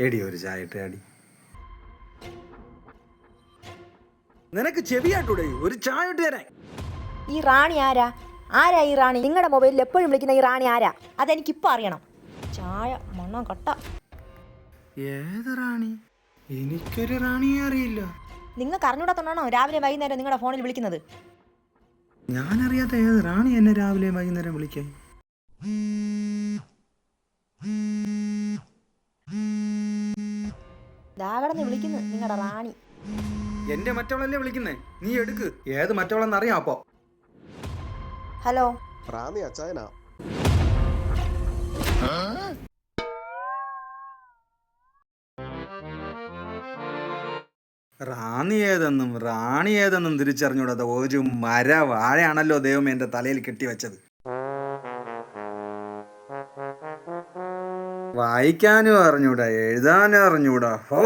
എടി ഒരു ചായ ഇട്ട് അടി. നിനക്ക് ചെവിയാട്ടൂടെ? ഒരു ചായ ഇട്ട് തരാൻ. ഈ റാണി ആരാ? ആരാ ഈ റാണി? നിങ്ങളുടെ മൊബൈലിൽ എപ്പോഴും വിളിക്കുന്ന ഈ റാണി ആരാ? അതെനിക്കിപ്പോൾ അറിയണം. ചായ മണം കട്ട. ഏത് റാണി? എനിക്കൊരു റാണിയെ അറിയില്ല. നിങ്ങൾക്ക് അറിഞ്ഞൂടാത്തോണ്ടാണോ രാവിലെ വൈകുന്നേരം നിങ്ങളുടെ ഫോണിൽ വിളിക്കുന്നത്? ഞാനറിയാത്ത ഏത് റാണി എന്നെ രാവിലെ വൈകുന്നേരം വിളിക്കാൻ? ദാകടന്ന് വിളിക്കുന്നു നിങ്ങളുടെ റാണി. എന്റെ മറ്റവളല്ലേ വിളിക്കുന്നേ? നീ എടുക്ക്. ഏത് മറ്റവളെന്ന് അറിയാം. അപ്പോ ഹലോ, റാണി അച്ചായനാ. റാണി ഏതെന്നും തിരിച്ചറിഞ്ഞൂടാത്ത ഒരു വാഴയാണല്ലോ ദൈവം എന്റെ തലയിൽ കെട്ടിവെച്ചത്. വായിക്കാനും അറിഞ്ഞൂടാ, എഴുതാനും അറിഞ്ഞൂടാ. ഓ